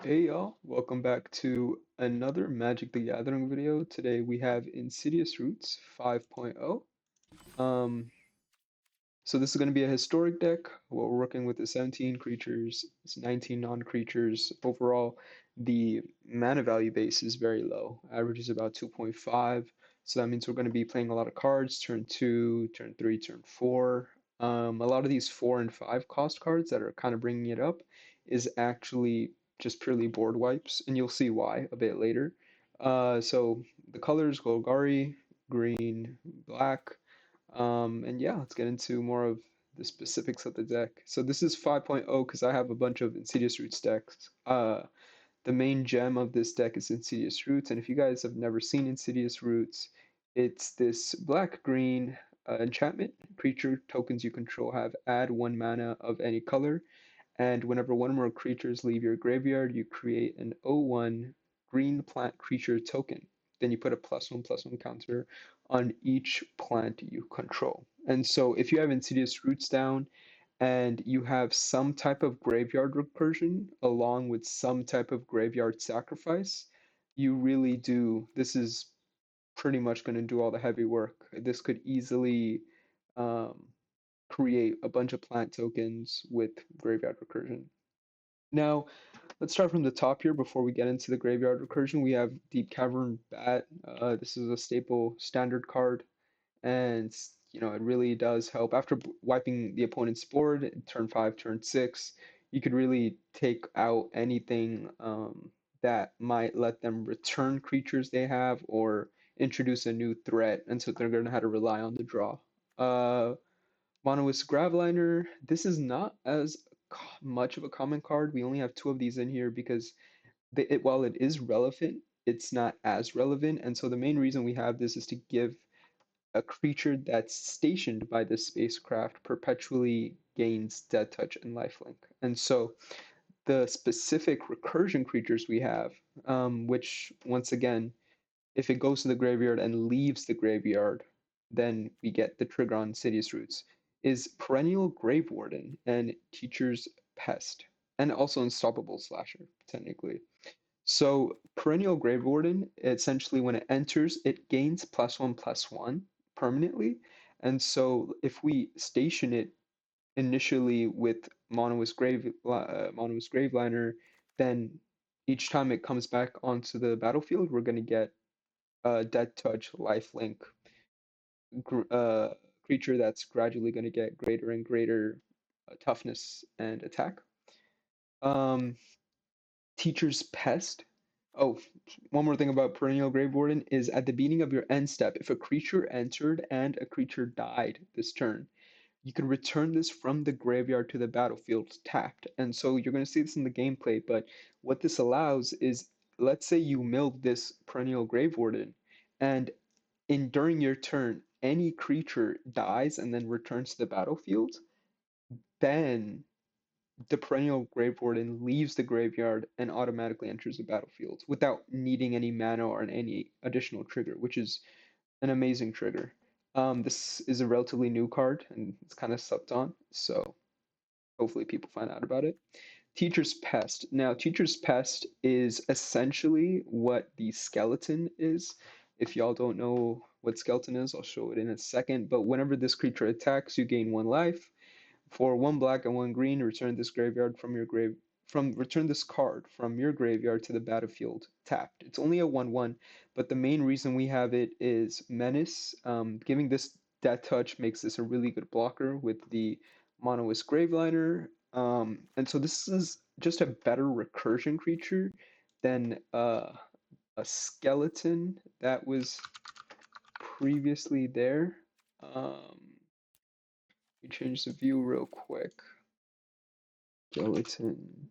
Hey y'all, welcome back to another Magic the Gathering video. Today we have Insidious Roots 5.0. Um, so this is going to be a historic deck. What we're working with is 17 creatures, it's 19 non-creatures. Overall, the mana value base is very low. Average is about 2.5. So that means we're going to be playing a lot of cards, turn 2, turn 3, turn 4. A lot of these 4 and 5 cost cards that are kind of bringing it up is actually just purely board wipes, and you'll see why a bit later. So the colors, Golgari, green, black. And yeah, let's get into more of the specifics of the deck. So this is 5.0 because I have a bunch of Insidious Roots decks. The main gem of this deck is Insidious Roots, and if you guys have never seen Insidious Roots, it's this black-green enchantment. Creature tokens you control have add 1 mana of any color, and whenever one or more creatures leave your graveyard, you create an 0/1 green plant creature token. Then you put a +1/+1 counter on each plant you control. And so if you have Insidious Roots down and you have some type of graveyard recursion along with some type of graveyard sacrifice, you really do. This is pretty much going to do all the heavy work. This could easily um, create a bunch of plant tokens with graveyard recursion. Now, let's start from the top here before we get into the graveyard recursion. We have Deep Cavern Bat. This is a staple standard card, and it really does help. After wiping the opponent's board, turn 5, turn 6, you could really take out anything that might let them return creatures they have or introduce a new threat, and so they're going to have to rely on the draw. Uh, Monoist Gravliner, this is not as much of a common card. We only have two of these in here because while it is relevant, it's not as relevant. And so the main reason we have this is to give a creature that's stationed by this spacecraft perpetually gains Death Touch and Lifelink. And so the specific recursion creatures we have, which once again if it goes to the graveyard and leaves the graveyard, then we get the trigger on Insidious Roots, is Perennial Grave Warden and Teacher's Pest, and also Unstoppable Slasher, technically. So Perennial Grave Warden, essentially when it enters, it gains +1/+1 permanently. And so if we station it initially with Monoist Graveliner, then each time it comes back onto the battlefield, we're going to get Dead Touch, Lifelink creature that's gradually going to get greater and greater toughness and attack. Um, Teacher's Pest. Oh, one more thing about Perennial Grave Warden is at the beginning of your end step, if a creature entered and a creature died this turn, you can return this from the graveyard to the battlefield tapped. And so you're going to see this in the gameplay, but what this allows is, let's say you milled this Perennial Grave Warden, and during your turn, any creature dies and then returns to the battlefield, then the Perennial Grave Warden leaves the graveyard and automatically enters the battlefield without needing any mana or any additional trigger, which is an amazing trigger. This is a relatively new card and it's kind of slept on, so hopefully people find out about it. Teacher's Pest. Now, Teacher's Pest is essentially what the skeleton is. If y'all don't know what skeleton is, I'll show it in a second. But whenever this creature attacks, you gain 1 life. For 1 black and 1 green, return this card from your graveyard to the battlefield tapped. It's only a 1/1, but the main reason we have it is Menace. Giving this Death Touch makes this a really good blocker with the Monoist Graveliner. And so this is just a better recursion creature than a skeleton that was previously there. We change the view real quick. Skeleton.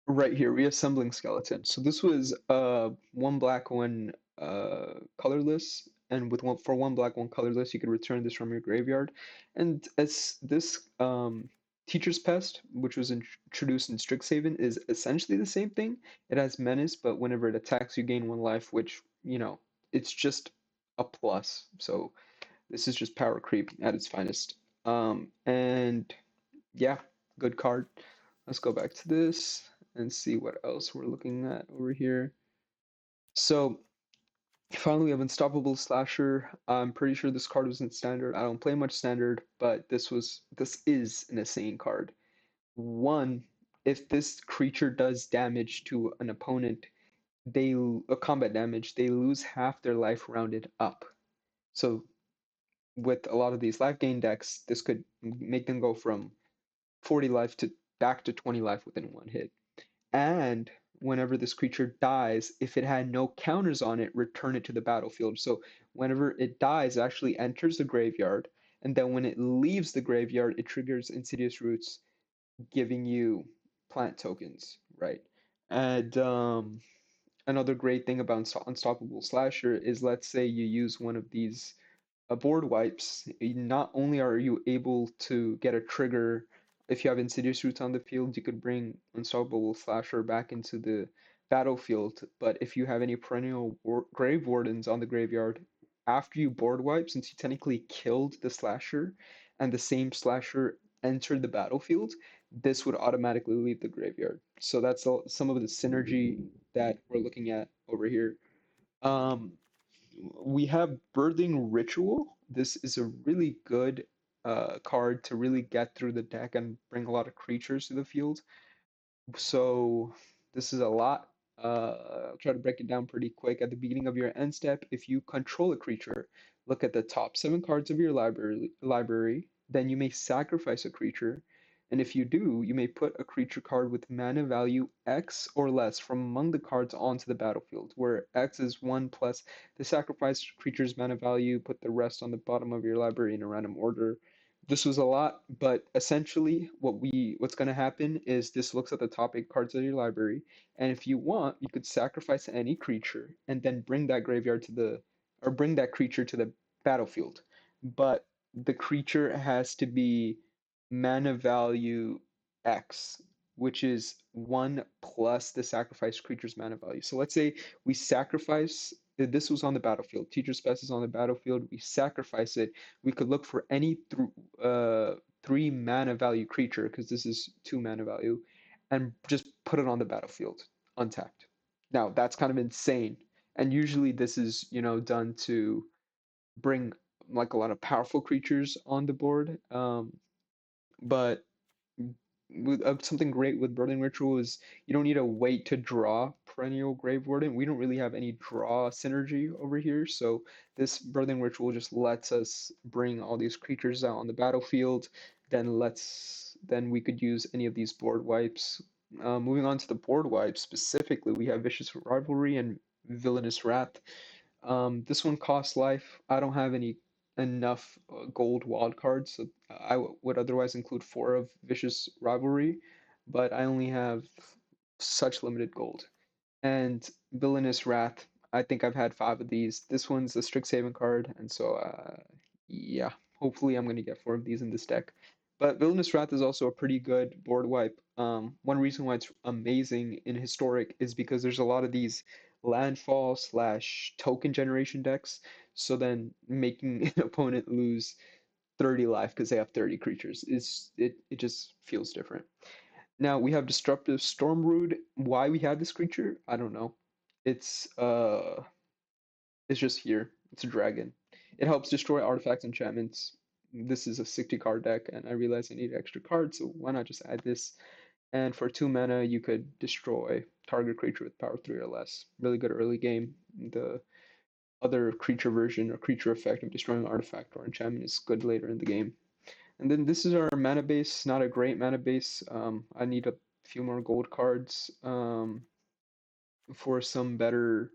Right here, reassembling skeleton. So this was 1 black, 1 colorless, and with 1 black, 1 colorless, you could return this from your graveyard. And as this Teacher's Pest, which was introduced in Strixhaven, is essentially the same thing. It has menace, but whenever it attacks, you gain 1 life, which, it's just a plus. So this is just power creep at its finest. And yeah, good card. Let's go back to this. and see what else we're looking at over here. So finally, we have Unstoppable Slasher. I'm pretty sure this card was in standard. I don't play much standard, but this is an insane card. One, if this creature does damage to an opponent, a combat damage, they lose half their life rounded up. So with a lot of these life gain decks, this could make them go from 40 life to back to 20 life within one hit. And whenever this creature dies, if it had no counters on it, return it to the battlefield. So whenever it dies, it actually enters the graveyard, and then when it leaves the graveyard, it triggers Insidious Roots, giving you plant tokens, right? And another great thing about Unstoppable Slasher is, let's say you use one of these board wipes, not only are you able to get a trigger, if you have Insidious Roots on the field, you could bring Unstoppable Slasher back into the battlefield, but if you have any perennial Grave Wardens on the graveyard, after you board wipe, since you technically killed the Slasher and the same Slasher entered the battlefield, this would automatically leave the graveyard. So that's some of the synergy that we're looking at over here. Um, we have Birthing Ritual. This is a really good card to really get through the deck and bring a lot of creatures to the field. So this is a lot. I'll try to break it down pretty quick. At the beginning of your end step, if you control a creature, look at the top 7 cards of your library. Then you may sacrifice a creature. And if you do, you may put a creature card with mana value X or less from among the cards onto the battlefield, where X is 1 plus the sacrificed creature's mana value. Put the rest on the bottom of your library in a random order. This was a lot, but essentially what's going to happen is this looks at the top 8 cards of your library, and if you want, you could sacrifice any creature and then bring that creature to the battlefield. But the creature has to be mana value X, which is 1 plus the sacrificed creature's mana value. So let's say we sacrifice this was on the battlefield. Teacher's Pest is on the battlefield. We sacrifice it. We could look for any 3 mana value creature, because this is 2 mana value, and just put it on the battlefield untapped. Now that's kind of insane, and usually this is done to bring like a lot of powerful creatures on the board. But something great with Birthing Ritual is you don't need to wait to draw Perennial Grave Warden. We don't really have any draw synergy over here, so this Birthing Ritual just lets us bring all these creatures out on the battlefield. Then we could use any of these board wipes. Moving on to the board wipes specifically, we have Vicious Rivalry and Villainous Wrath. This one costs life. I don't have any enough gold wild cards, so would otherwise include 4 of Vicious Rivalry, but I only have such limited gold. And Villainous Wrath, I think I've had 5 of these. This one's a Strixhaven card, and so yeah, hopefully I'm gonna get 4 of these in this deck. But Villainous Wrath is also a pretty good board wipe. One reason why it's amazing in Historic is because there's a lot of these landfall slash token generation decks. So then making an opponent lose 30 life because they have 30 creatures it just feels different. Now we have Disruptive Stormbrood. Why we have this creature, I don't know. It's uh it's just here. It's a dragon. It helps destroy artifacts and enchantments. This is a 60 card deck, and I realize I need extra cards, so why not just add this? And for 2 mana, you could destroy target creature with power 3 or less. Really good early game. The other creature version or creature effect of destroying artifact or enchantment is good later in the game. And then this is our mana base. Not a great mana base. I need a few more gold cards for some better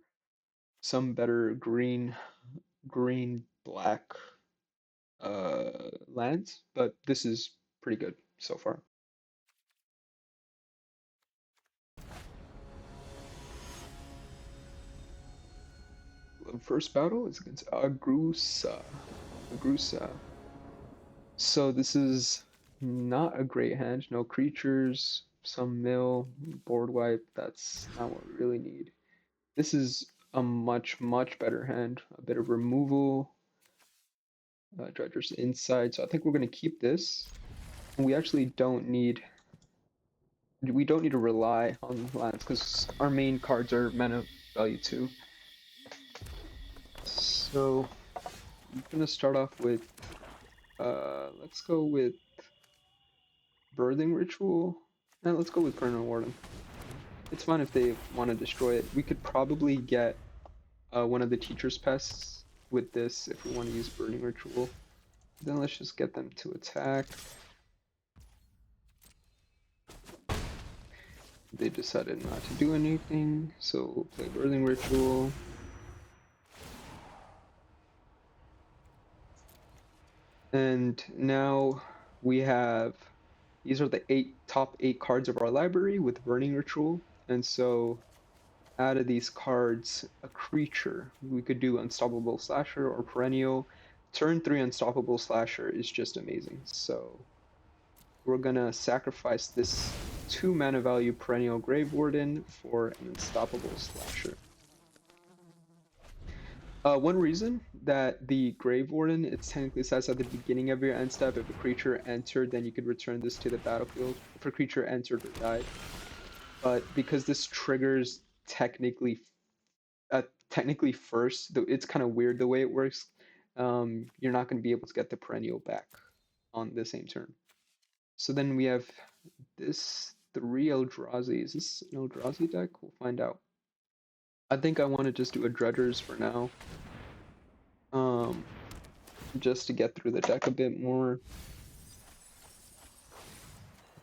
green black lands, but this is pretty good so far. First battle is against Agrusa. Agrusa. So this is not a great hand. No creatures, some mill, board wipe. That's not what we really need. This is a much, much better hand. A bit of removal, Dredger's Insight. So I think we're going to keep this. And we actually don't need we don't need to rely on lands because our main cards are mana value 2. So I'm gonna start off with let's go with Birthing Ritual. And let's go with Perennial Warden. It's fine if they want to destroy it. We could probably get one of the Teacher's Pests with this if we want to use Burning Ritual. Then let's just get them to attack. They decided not to do anything, so we'll play Birthing Ritual. And now we have, these are the top 8 cards of our library with Burning Ritual. And so out of these cards, a creature, we could do Unstoppable Slasher or Perennial. Turn 3 Unstoppable Slasher is just amazing. So we're gonna sacrifice this 2 mana value Perennial Grave Warden for an Unstoppable Slasher. One reason that the Grave Warden, it's technically says at the beginning of your end step, if a creature entered, then you could return this to the battlefield. If a creature entered or died. But because this triggers technically first, though it's kind of weird the way it works, you're not going to be able to get the Perennial back on the same turn. So then we have this 3 Eldrazi. Is this an Eldrazi deck? We'll find out. I think I want to just do a Dredgers for now. Just to get through the deck a bit more.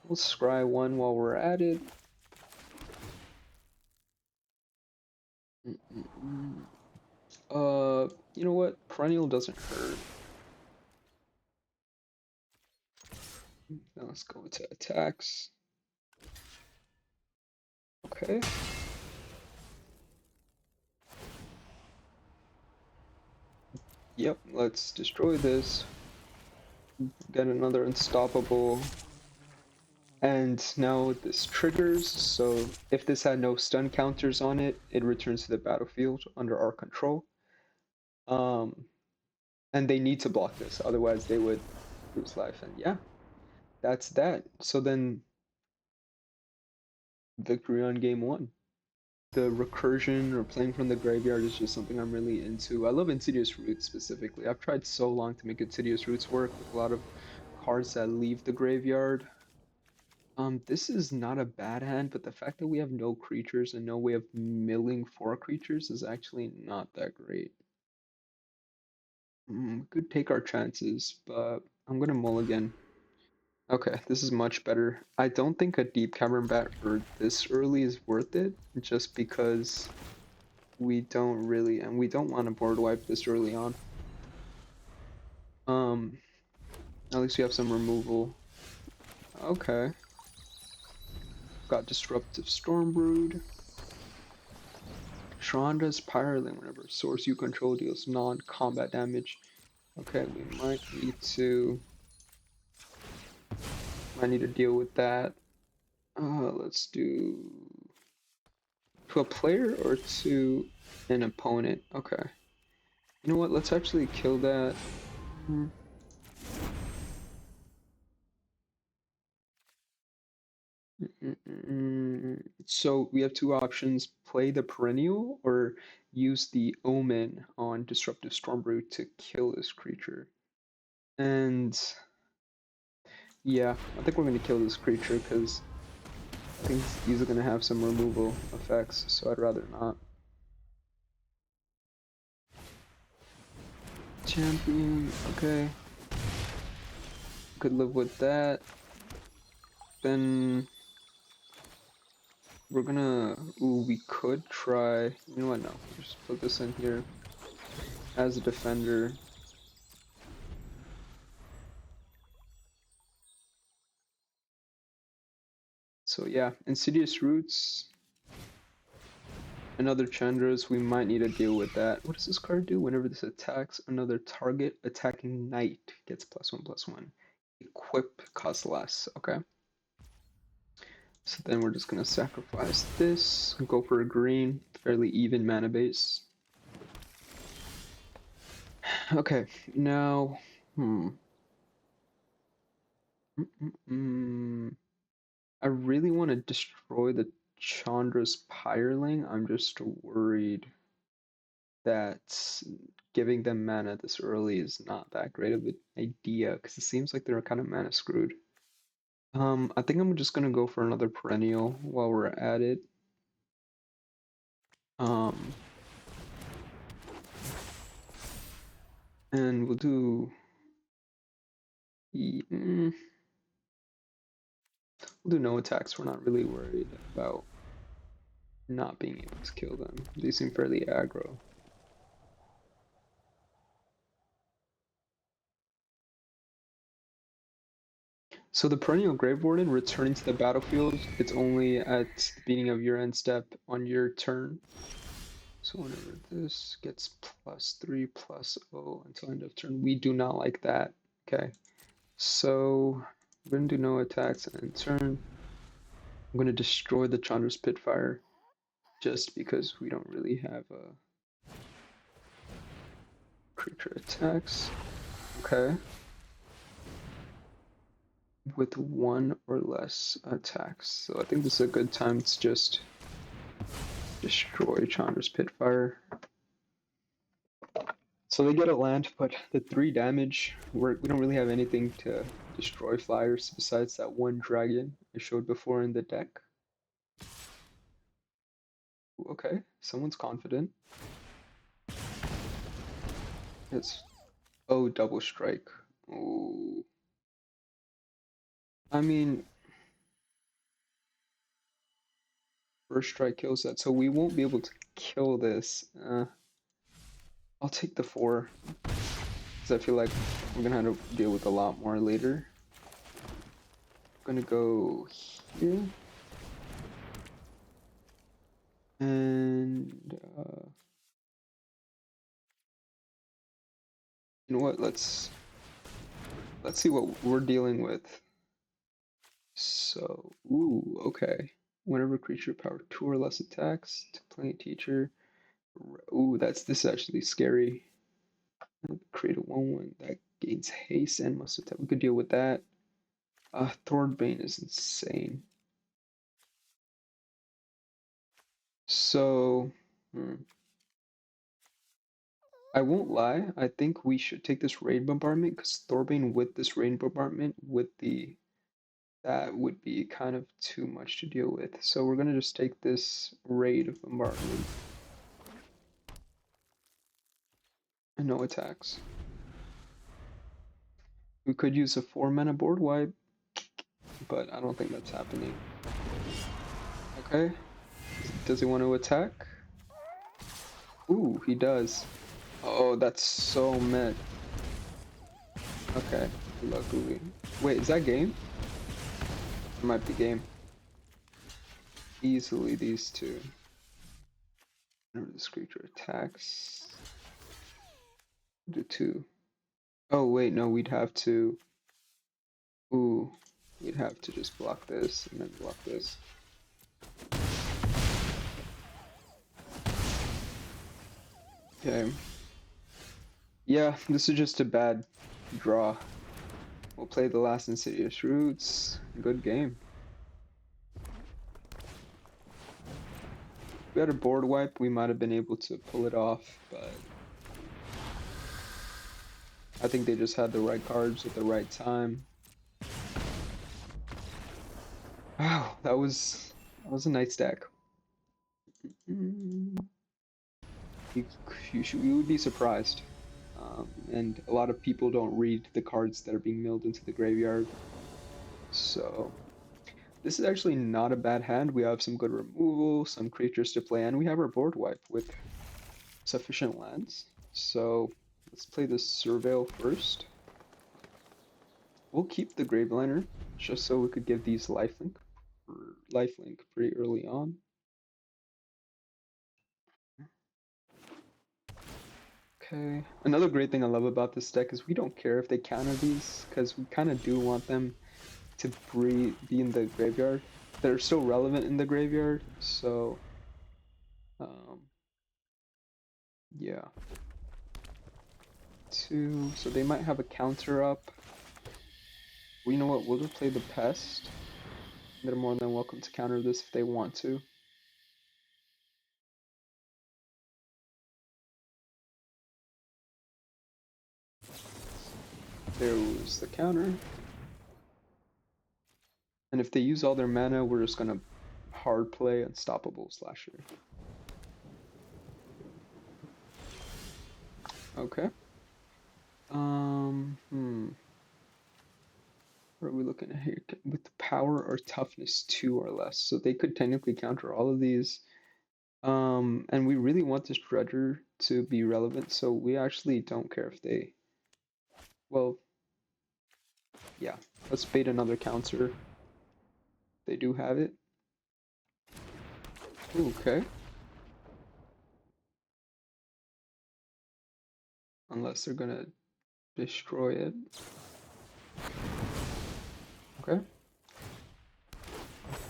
We'll scry 1 while we're at it. You know what? Perennial doesn't hurt. Now let's go into attacks. Okay. Yep, let's destroy this. Get another unstoppable. And now this triggers, so if this had no stun counters on it, it returns to the battlefield under our control. And they need to block this, otherwise they would lose life. And yeah, that's that. So then victory on game 1. The recursion or playing from the graveyard is just something I'm really into. I love Insidious Roots specifically. I've tried so long to make Insidious Roots work with a lot of cards that leave the graveyard. This is not a bad hand, but the fact that we have no creatures and no way of milling 4 creatures is actually not that great. Could take our chances, but I'm gonna mulligan. Okay, this is much better. I don't think a Deep Cavern Bat for this early is worth it, just because we don't really, and we don't want to board wipe this early on. At least we have some removal. Okay. Got Disruptive Stormbrood. Shonda's Pyroling whenever source you control deals non-combat damage. Okay, we might need to deal with that. Let's do to a player or to an opponent. Okay. You know what? Let's actually kill that. So we have 2 options: play the Perennial or use the Omen on Disruptive Stormbrood to kill this creature. And yeah, I think we're gonna kill this creature because I think these are gonna have some removal effects, so I'd rather not. Champion, okay. Could live with that. Then we're gonna, ooh, we could try, you know what, no, just put this in here as a defender. So yeah, Insidious Roots, another Chandra's, we might need to deal with that. What does this card do? Whenever this attacks, another target attacking knight gets +1/+1. Equip costs less, okay. So then we're just gonna sacrifice this, go for a green, fairly even mana base. Okay, now, I really want to destroy the Chandra's Pyreling. I'm just worried that giving them mana this early is not that great of an idea because it seems like they're kind of mana screwed. I think I'm just gonna go for another perennial while we're at it. Um, and we'll do we'll do no attacks. We're not really worried about not being able to kill them. They seem fairly aggro. So the perennial Grave Warden returning to the battlefield, it's only at the beginning of your end step on your turn. So whenever this gets +3/+0 until end of turn, we do not like that. Okay. So we're gonna do no attacks and end turn. I'm gonna destroy the Chandra's Pitfire just because we don't really have creature attacks. Okay. With one or less attacks. So I think this is a good time to just destroy Chandra's Pitfire. So they get a land, but the 3 damage, we don't really have anything to destroy flyers besides that one dragon I showed before in the deck. Okay, someone's confident. It's double strike. Oh, I mean, first strike kills that, so we won't be able to kill this. I'll take the 4 because I feel like we're gonna have to deal with a lot more later. I'm gonna go here and you know what? Let's see what we're dealing with. So, ooh, okay. Whenever creature power 2 or less attacks to play teacher. Ooh, this is actually scary. Create a 1/1 that gains haste and must attack. We could deal with that. Thornbane is insane. So, I won't lie. I think we should take this raid bombardment because Thornbane with this raid bombardment that would be kind of too much to deal with. So we're gonna just take this raid bombardment and no attacks. We could use a 4-mana board wipe, but I don't think that's happening. Okay. Does he want to attack? Ooh, he does. Oh, that's so mid. Okay, luckily. Wait, is that game? It might be game. Easily these two. Whenever this creature attacks. Do 2. Oh, wait, no, we'd have to. Ooh, we'd have to just block this and then block this. Okay. Yeah, this is just a bad draw. We'll play the last Insidious Roots. Good game. If we had a board wipe, we might have been able to pull it off, but I think they just had the right cards at the right time. Wow, that was a nice deck. You would be surprised. And a lot of people don't read the cards that are being milled into the graveyard. So this is actually not a bad hand. We have some good removal, some creatures to play, and we have our board wipe with sufficient lands. So let's play this Surveil first. We'll keep the Graveliner just so we could give these lifelink pretty early on. Okay. Another great thing I love about this deck is we don't care if they counter these, because we kind of do want them to be in the graveyard. They're still relevant in the graveyard, so yeah. 2, so they might have a counter up. Well, you know what? We'll just play the Pest. They're more than welcome to counter this if they want to. There's the counter. And if they use all their mana, we're just gonna hard play Unstoppable Slasher. Okay. What are we looking at here? With power or toughness 2 or less. So they could technically counter all of these. And we really want this Dredger to be relevant, so we actually don't care if they... Well, yeah. Let's bait another counter. They do have it. Okay. Unless they're gonna destroy it. Okay.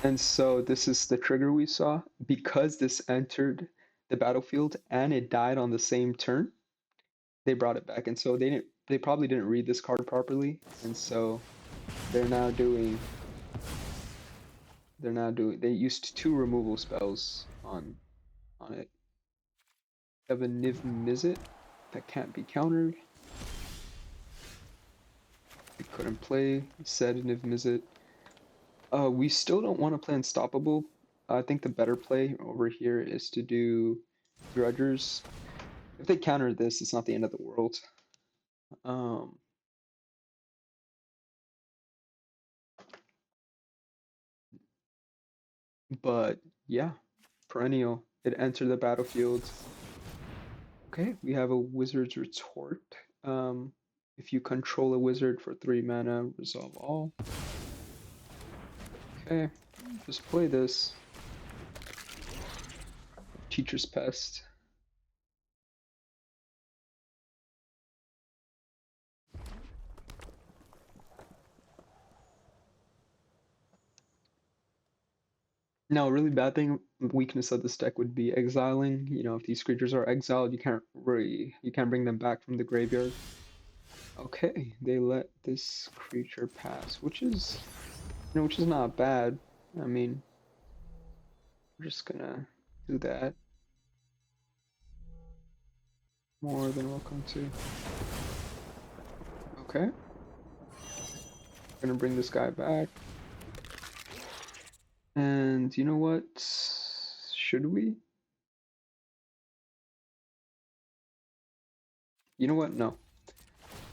And so this is the trigger we saw. Because this entered the battlefield and it died on the same turn, they brought it back. And so they probably didn't read this card properly. And so they're now doing they used 2 removal spells on it. They have a Niv Mizzet that can't be countered. We couldn't play said Niv Mizzet. We still don't want to play Unstoppable. I think the better play over here is to do Grudgers. If they counter this, it's not the end of the world. But yeah, Perennial. It entered the battlefield. Okay, we have a Wizard's Retort. If you control a wizard for 3 mana, resolve all. Okay, just play this. Teacher's Pest. Now, a really bad thing, weakness of this deck would be exiling. You know, if these creatures are exiled, you can't bring them back from the graveyard. Okay, they let this creature pass, which is not bad. I mean, we're just gonna do that. More than welcome to. Okay. Gonna bring this guy back. And you know what? Should we? You know what? No.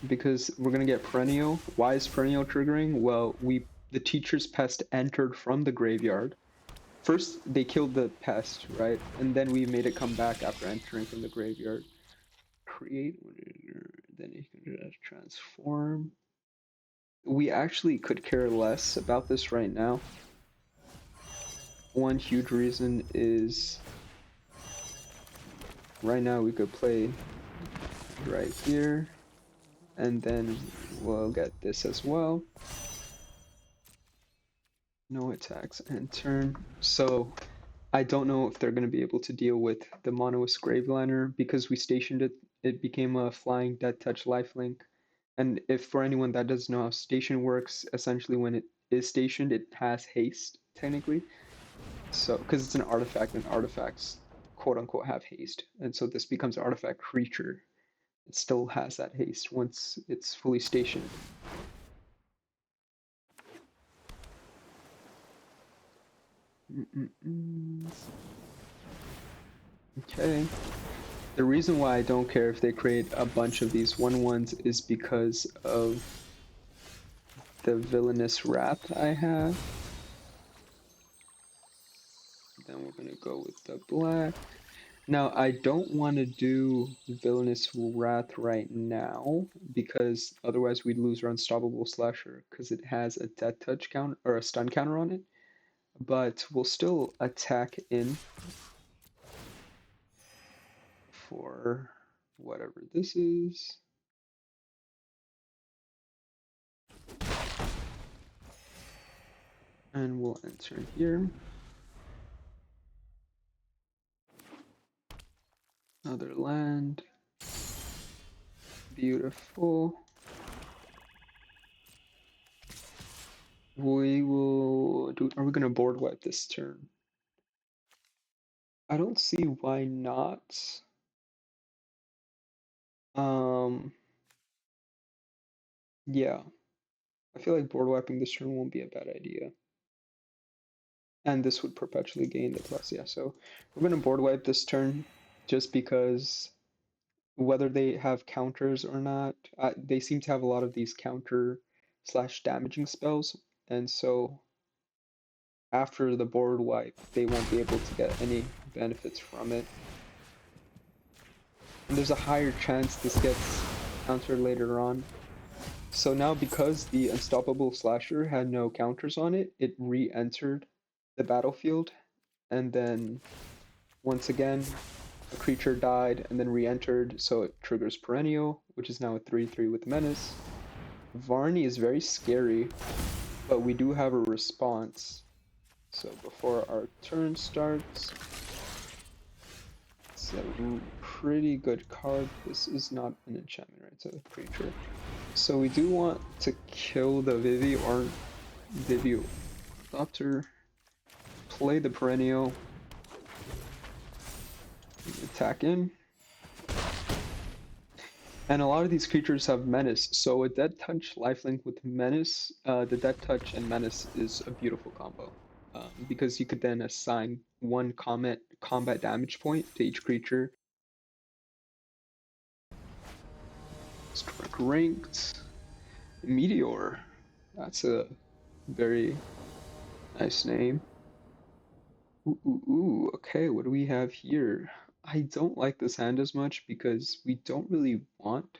Because we're gonna get Perennial. Why is Perennial triggering? Well, the Teacher's Pest entered from the graveyard. First, they killed the pest, right? And then we made it come back after entering from the graveyard. Create, then you can just transform. We actually could care less about this right now. One huge reason is right now we could play right here, and then we'll get this as well. No attacks and turn. So I don't know if they're going to be able to deal with the Monoist Graveliner because we stationed it. It became a flying Death Touch lifelink. And if for anyone that doesn't know how station works, essentially when it is stationed, it has haste technically. So because it's an artifact, and artifacts quote unquote have haste, and so this becomes an artifact creature. It still has that haste once it's fully stationed. Okay. The reason why I don't care if they create a bunch of these 1/1s is because of the Villainous Wrath I have. Then we're gonna go with the black. Now, I don't want to do Villainous Wrath right now because otherwise we'd lose our Unstoppable Slasher because it has a Death Touch counter or a stun counter on it. But we'll still attack in for whatever this is. And we'll enter here. Another land. Beautiful. We will do. Are we gonna board wipe this turn? I don't see why not. Um, yeah, I feel like board wiping this turn won't be a bad idea. And this would perpetually gain the plus, yeah. So we're gonna board wipe this turn just because whether they have counters or not, they seem to have a lot of these counter slash damaging spells, and so after the board wipe, they won't be able to get any benefits from it. And there's a higher chance this gets countered later on. So now because the Unstoppable Slasher had no counters on it, it re-entered the battlefield, and then once again, a creature died and then re-entered, so it triggers Perennial, which is now a 3/3 with Menace. Varney is very scary, but we do have a response. So before our turn starts, it's a pretty good card. This is not an enchantment, right? It's a creature. So we do want to kill the Vivi or Vivi Ornithopter, play the Perennial, attack in. And a lot of these creatures have Menace, so a Dead Touch lifelink with Menace, the Dead Touch and Menace is a beautiful combo. Because you could then assign one combat damage point to each creature. Strike ranked. Meteor. That's a very nice name. Ooh, okay, what do we have here? I don't like this hand as much because we don't really want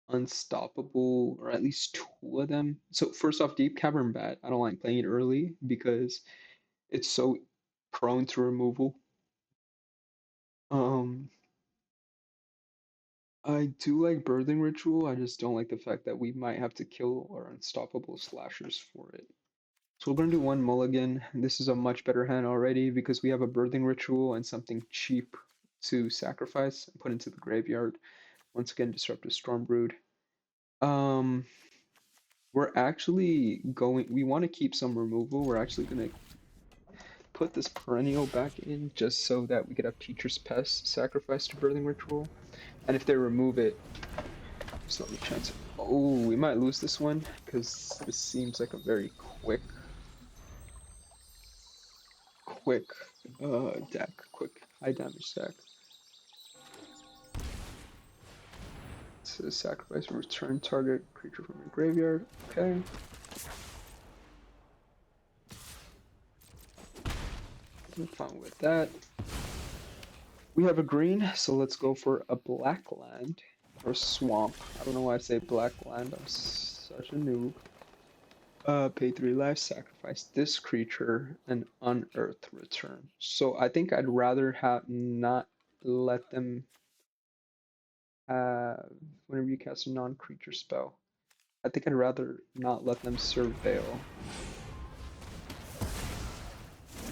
unstoppable, or at least two of them. So first off, Deep Cavern Bat, I don't like playing it early because it's so prone to removal. Um, I do like Birthing Ritual, I just don't like the fact that we might have to kill our Unstoppable Slashers for it. So we're gonna do one mulligan. This is a much better hand already because we have a Birthing Ritual and something cheap to sacrifice and put into the graveyard. Once again, Disruptive Stormbrood. Um, we're actually going, we want to keep some removal. We're actually going to put this Perennial back in just so that we could have Teacher's Pest sacrifice to Birthing Ritual. And if they remove it, there's not a chance. Oh, we might lose this one because this seems like a very quick deck, quick high damage deck. So sacrifice, return target creature from your graveyard. Okay. I'm fine with that. We have a green, so let's go for a black land or swamp. I don't know why I say black land. I'm such a noob. Pay 3 life, sacrifice this creature, and unearth return. So I think I'd rather have not let them have whenever you cast a non-creature spell. I think I'd rather not let them surveil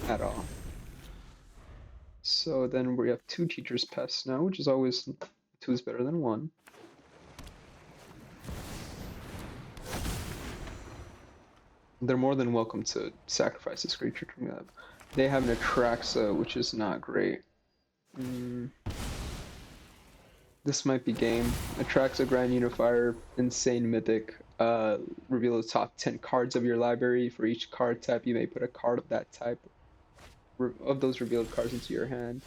at all. So then we have two Teacher's Pests now, which is always two is better than one. They're more than welcome to sacrifice this creature to me. They have an Atraxa, which is not great. This might be game. Atraxa, Grand Unifier, Insane Mythic. Reveal the top 10 cards of your library. For each card type, you may put a card of that type, of those revealed cards, into your hand.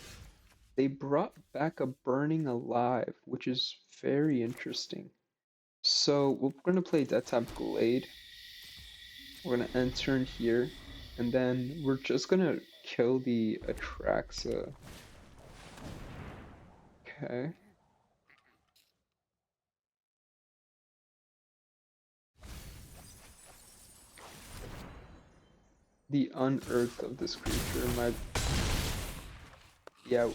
They brought back a Burning Alive, which is very interesting. So we're going to play that type Glade. We're gonna enter in here, and then we're just gonna kill the Atraxa. Okay. The unearth of this creature might. Yeah.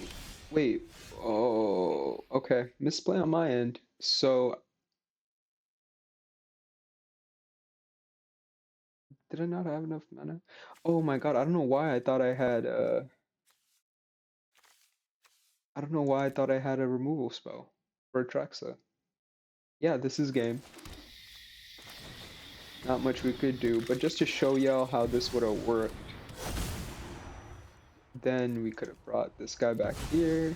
Wait. Oh. Okay. Misplay on my end. So did I not have enough mana? Oh my god! I don't know why I thought I had. I don't know why I thought I had a removal spell for Atraxa. Yeah, this is game. Not much we could do, but just to show y'all how this would have worked, then we could have brought this guy back here.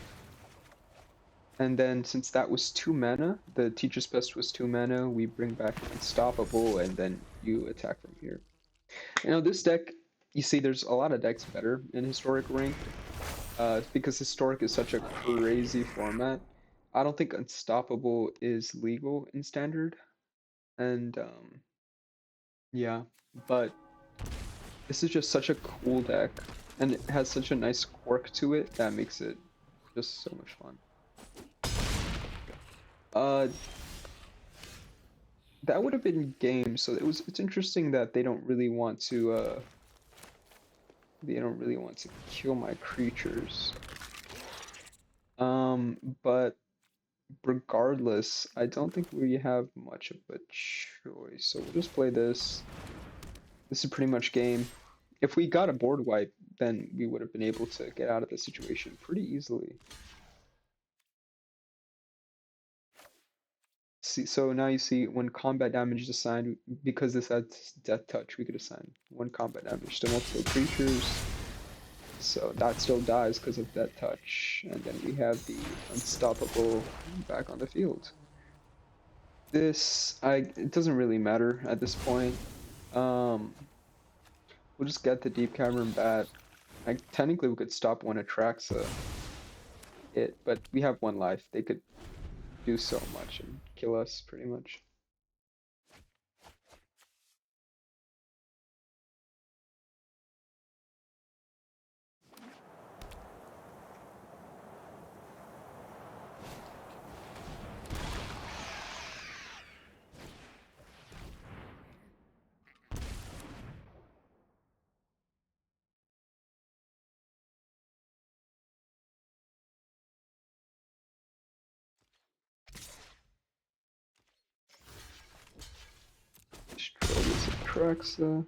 And then since that was 2 mana, the Teacher's Pest was 2 mana, we bring back Unstoppable, and then you attack from here. You know, this deck, you see there's a lot of decks better in Historic Ranked, because Historic is such a crazy format. I don't think Unstoppable is legal in Standard, and yeah, but this is just such a cool deck, and it has such a nice quirk to it that makes it just so much fun. Uh, that would have been game, so it's interesting that they don't really want to kill my creatures. But regardless, I don't think we have much of a choice, so we'll just play this. This is pretty much game. If we got a board wipe, then we would have been able to get out of the situation pretty easily. See, so now you see when combat damage is assigned, because this has death touch, we could assign 1 combat damage to multiple creatures. So that still dies because of death touch, and then we have the unstoppable back on the field. It doesn't really matter at this point. We'll just get the Deep Cavern Bat. Technically we could stop when Atraxa it, but we have 1 life. They could do so much and kill us pretty much. Destroy this Atraxa.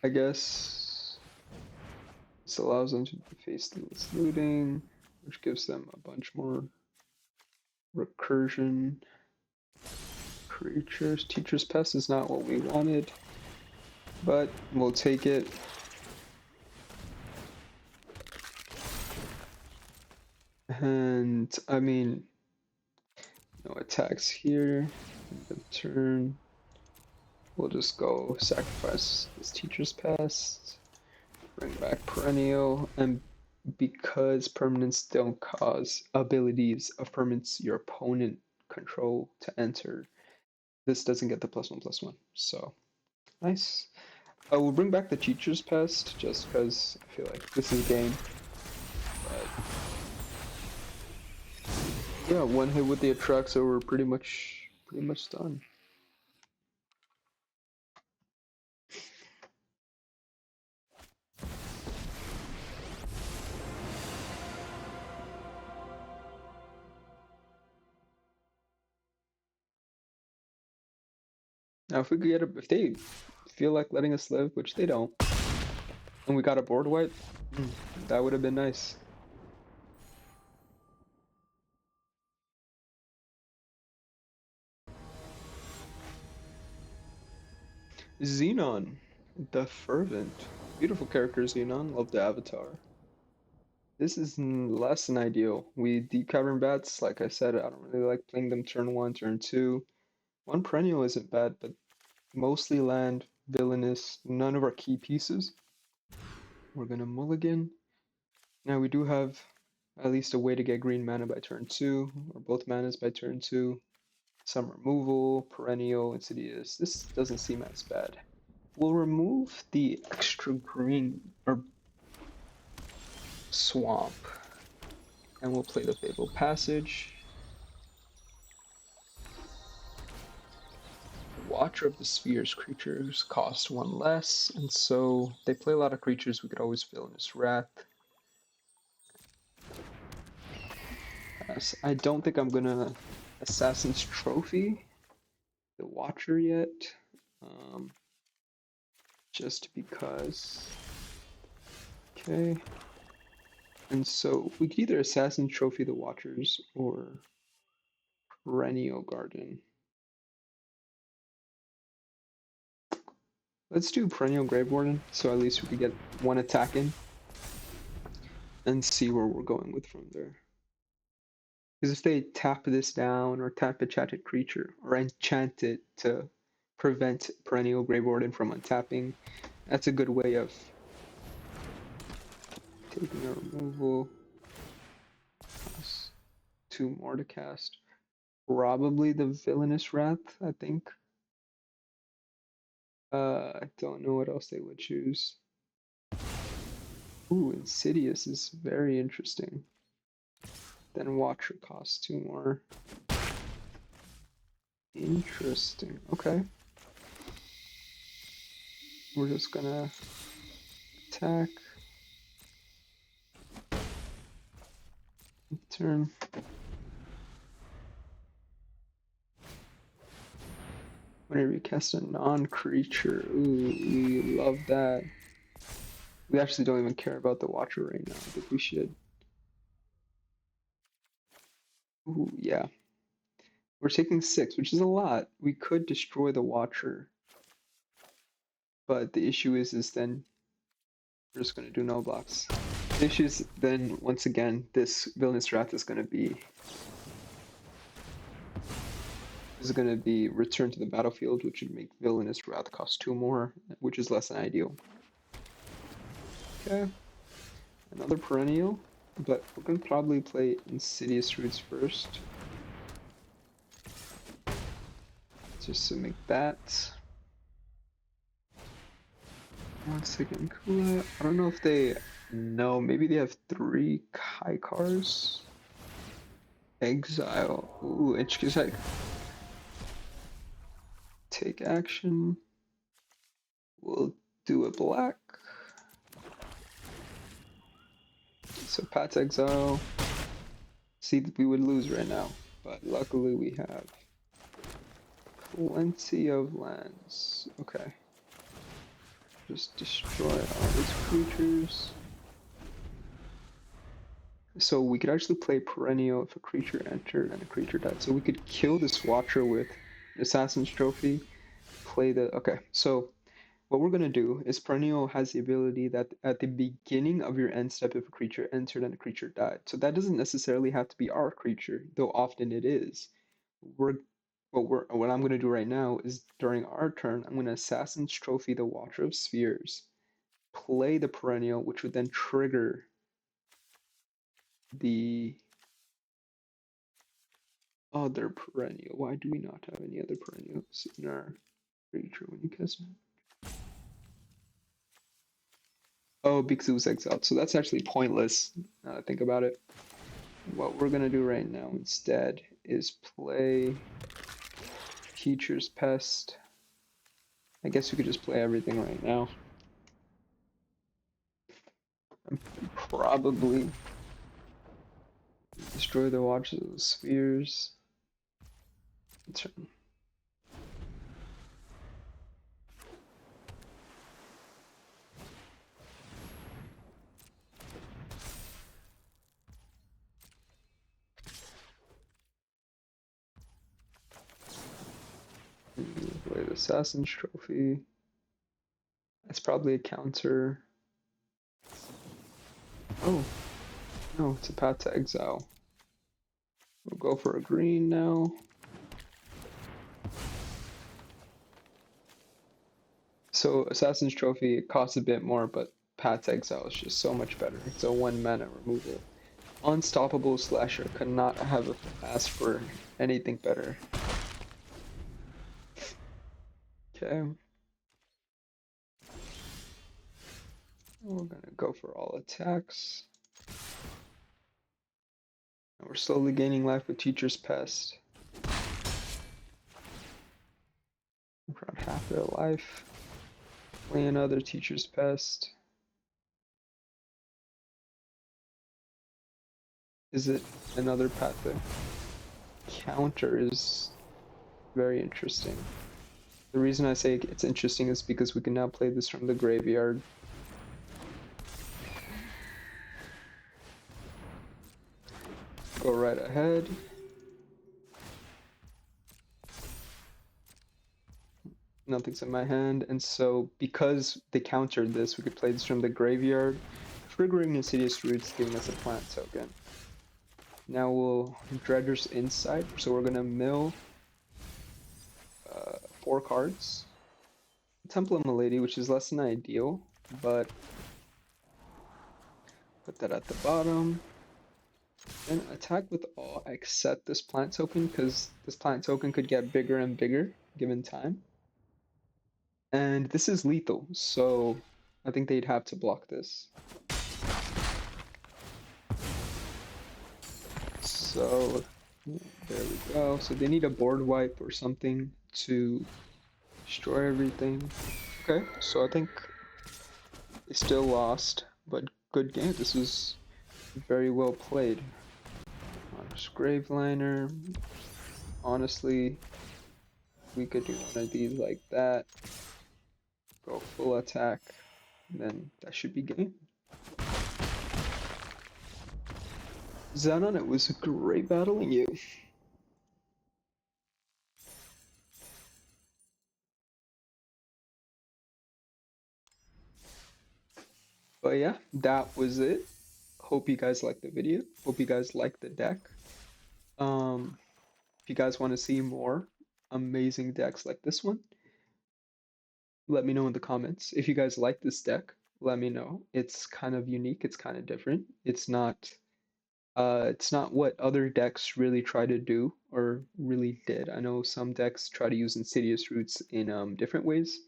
I guess this allows them to face this looting, which gives them a bunch more recursion. Creatures. Teacher's Pest is not what we wanted, but we'll take it. And I mean, no attacks here. The turn. We'll just go sacrifice this Teacher's Pest, bring back Perennial, and because permanents don't cause abilities of permanents your opponent control to enter, this doesn't get the +1/+1. So nice. We'll bring back the Teacher's Pest just because I feel like this is game. But yeah, 1 hit with the Atraxa, we're pretty much done. Now, if we could if they feel like letting us live, which they don't, and we got a board wipe, that would have been nice. Xenon, the Fervent. Beautiful character, Xenon. Love the avatar. This is less than ideal. We Deep Cavern Bats, like I said, I don't really like playing them turn 1, turn 2. 1 Perennial isn't bad, but mostly land, villainous, none of our key pieces. We're gonna mulligan. Now we do have at least a way to get green mana by turn 2, or both manas by turn 2. Some removal, Perennial, Insidious. This doesn't seem as bad. We'll remove the extra green, or swamp, and we'll play the Fabled Passage. Watcher of the Spheres creatures cost 1 less, and so they play a lot of creatures we could always fill in his Wrath. I don't think I'm gonna Assassin's Trophy the Watcher yet, just because. Okay. And so we could either Assassin's Trophy the Watchers or Perennial Garden. Let's do Perennial Grave Warden, so at least we could get one attack in and see where we're going with from there. Because if they tap this down or tap enchanted creature or enchant it to prevent Perennial Grave Warden from untapping, that's a good way of taking a removal. Costs 2 more to cast. Probably the Villainous Wrath, I think. I don't know what else they would choose. Ooh, Insidious is very interesting. Then Watcher costs 2 more. Interesting. Okay. We're just gonna attack. Turn. Whenever you cast a non-creature. Ooh, we love that. We actually don't even care about the Watcher right now. I think we should. Ooh, yeah. We're taking 6, which is a lot. We could destroy the Watcher. But the issue is then we're just gonna do no blocks. The issue is then once again this Villainous Wrath is gonna be returned to the battlefield, which would make Villainous Wrath cost 2 more, which is less than ideal. Okay. Another Perennial, but we're gonna probably play Insidious Roots first. Just to make that. One second, cool. I don't know if they know. Maybe they have 3 Kaikars. Exile. Ooh, interesting. Take action. We'll do a black. So Pat's exile. See, we would lose right now, but luckily we have plenty of lands. Okay. Just destroy all these creatures. So we could actually play Perennial if a creature entered and a creature died. So we could kill this Watcher with Assassin's Trophy. Play the... Okay, so what we're going to do is Perennial has the ability that at the beginning of your end step, if a creature entered and a creature died. So that doesn't necessarily have to be our creature, though often it is. What I'm going to do right now is during our turn, I'm going to Assassin's Trophy the Watcher of Spheres, play the Perennial, which would then trigger the other Perennial. Why do we not have any other Perennials in our creature when you cast it? Oh, because it was exiled. So that's actually pointless now that I think about it. What we're gonna do right now instead is play Teacher's Pest. I guess we could just play everything right now. I'm probably destroy the Watchers of the Spheres. Turn. Play the Assassin's Trophy. That's probably a counter. Oh, no, it's a path to exile. We'll go for a green now. So Assassin's Trophy, it costs a bit more, but Path's Exile is just so much better. It's a 1 mana removal. Unstoppable Slasher could not have asked for anything better. Okay. We're gonna go for all attacks. And we're slowly gaining life with Teacher's Pest. Around half their life. Play another Teacher's Pest. Is it another path? The counter is very interesting. The reason I say it's interesting is because we can now play this from the graveyard. Go right ahead. Nothing's in my hand, and so because they countered this, we could play this from the graveyard, triggering Insidious Roots, giving us a plant token. Now we'll Dredger's Insight, so we're gonna mill 4 cards. Temple of Milady, which is less than ideal, but put that at the bottom. Then attack with all, accept this plant token, because this plant token could get bigger and bigger given time. And this is lethal, so I think they'd have to block this. So there we go. So they need a board wipe or something to destroy everything. Okay, so I think they still lost, but good game. This was very well played. Honest Graveliner. Honestly, we could do one of these like that. Go full attack. Then that should be game. Xenon, it was great battling you. But yeah, that was it. Hope you guys liked the video. Hope you guys liked the deck. If you guys want to see more amazing decks like this one, let me know in the comments. If you guys like this deck, let me know. It's kind of unique, it's kind of different. It's not what other decks really try to do or really did. I know some decks try to use Insidious Roots in different ways,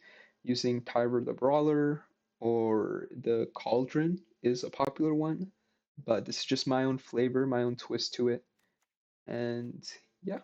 using Tyber the Brawler or the Cauldron is a popular one, but this is just my own flavor, my own twist to it. And yeah.